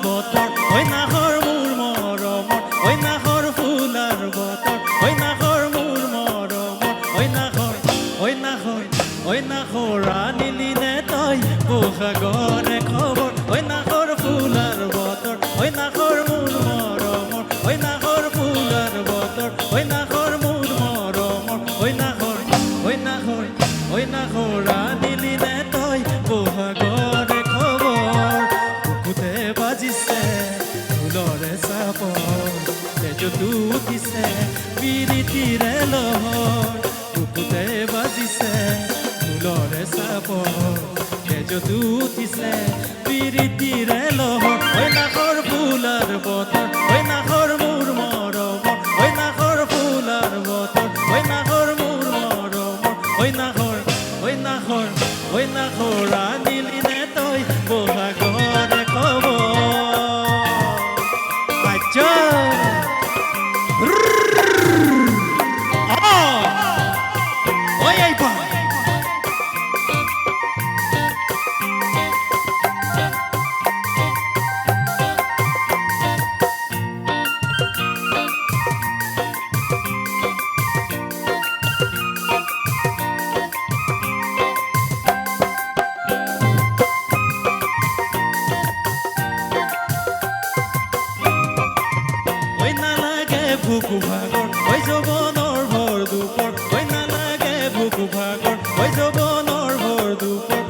বতৰ ঐ নাহৰ মোৰ মৰমৰ ঐ নাহৰ ফুলাৰ বতৰ ঐ নাহৰ মোৰ মৰমৰ ঐ নাহৰ আনিলি নে তই বহাগৰে খবৰ ঐ নাহৰ ফুলাৰ বতৰ ঐ নাহৰ মোৰ মৰমৰ ঐ নাহৰ ফুলাৰ বতৰ ঐ নাহৰ মোৰ মৰমৰ ঐ নাহৰ আনিলি নে তই বহাগৰে খবৰ বুকুতে বাজিছে ফুলৰে চাপৰ তেজতো উঠিছে বিৰিতিৰে লহৰ বুকুতে বাজিছে ফুলৰে চাপৰ তেজতো উঠিছে বিৰিতিৰে লহৰ ঐ নাহৰ ফুলাৰ বতৰ ঐ নাহৰ মোৰ মৰমৰ ঐ নাহৰ ফুলাৰ বতৰ ঐ নাহৰ মোৰ মৰমৰ ঐ নাহৰ আনিলি নে তই বহাগৰে খবৰ আচ্ছা ঐ আইবা বুকু ভাগৰ ঐ যৌৱনৰ ভৰ দুপৰ ঐ নালাগে বুকু ভাগৰ ঐ যৌৱনৰ ভৰ দুপৰ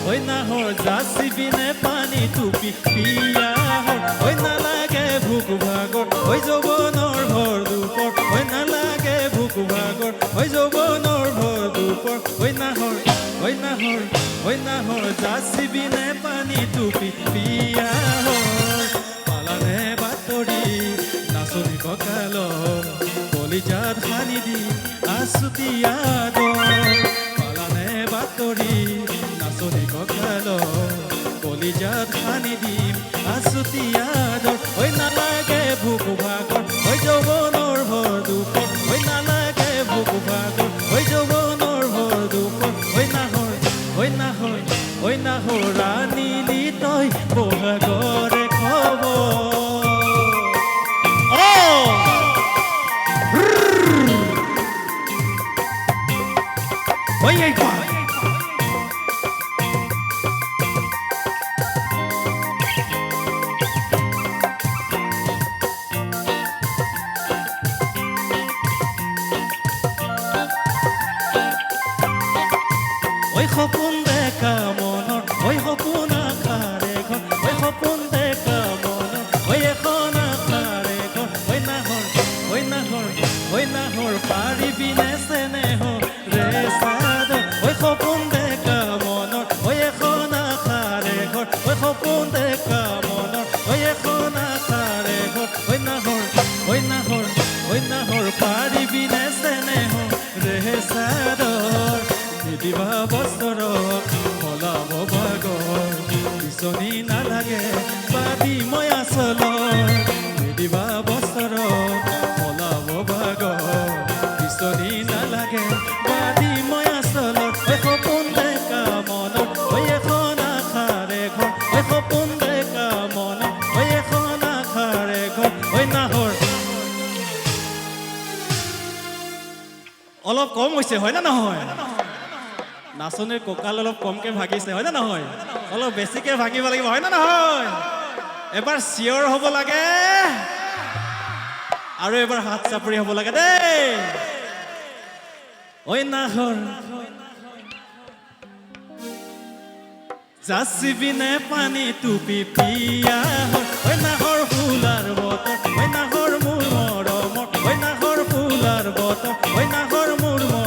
ঐ নাহৰ যাচিবিনে পানী টুপি পিয়াহৰ ঐ নালাগে বুকু ভাগৰ ঐ যৌৱনৰ ভৰ দুপৰ ঐ নালাগে বুকু ভাগৰ ঐ যৌৱনৰ ভৰ দুপৰ ঐ নাহৰ যাচিবিনে পানী টুপি পিয়াহৰ পালানে নাচনি কঁকাল কলিজাত সানি দি আছুতি আদৰ পালানে বাতৰি নাচনি কঁকাল কলিজাত সানি দিম আছুতি আদৰ ঐ নালাগে বুকু ভাগৰ ঐ যৌৱনৰ ভৰ দুপৰ ঐ নালাগে বুকু ভাগৰ ঐ যৌৱনৰ ভৰ দুপৰ ঐ নাহৰ আনিলি তই বহাগৰে খবৰ ঐ আইবা ঐ সপোন দেখা মনৰ ঐ সপোন আশাৰে ঘৰ ঐ সপোন দেখা মনৰ ঐ এখন আশাৰে ঘৰ ঐ নাহৰ পাৰিবিনে চেনেহ ৰে চাদৰ ঐ সপোন দেখা মনৰ ঐ এখন আশাৰে ঘৰ ঐ সপোন দেখা মনৰ ঐ এখন আশাৰে ঘৰ ঐ নাহৰ পাৰিবিনে চেনেহ ৰে চাদৰ নিদিবা বছৰক সলাব ভাগৰ পিছনি নালাগে বাদি মই আচলৰ নিদিবা বছৰক সলাব ভাগৰ পিছনি নালাগে বাদি মই আচলৰ ঐ সপোন দেখা মনত ঐ এখন আশাৰে ঘৰ ঐ সপোন দেখা মনত ঐ এখন আশাৰে ঘৰ ঐ নাহৰ অলপ কম হৈছে হয় না নহয় নাচনীৰ কঁকাল অলপ কমকে ভাগিছে হয় না নহয় অলপ বেছিকে ভাগিব লাগিব হয় না নহয় এবাৰ চিঞৰ হ'ব লাগে আৰু এবাৰ হাত চাপৰি হ'ব লাগে দেই ঐ নাহৰ যাচিবিনে পানী টুপি পিয়াহৰ ঐ নাহৰ ফুলাৰ বতৰ ঐ নাহৰ মোৰ মৰমৰ ঐ নাহৰ ফুলাৰ বতৰ ঐ নাহৰ মোৰ মৰমৰ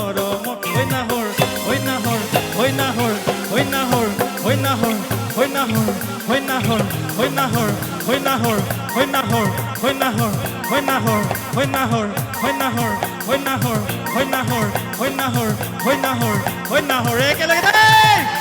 ঐ নাহৰ একেলগে নাহৰ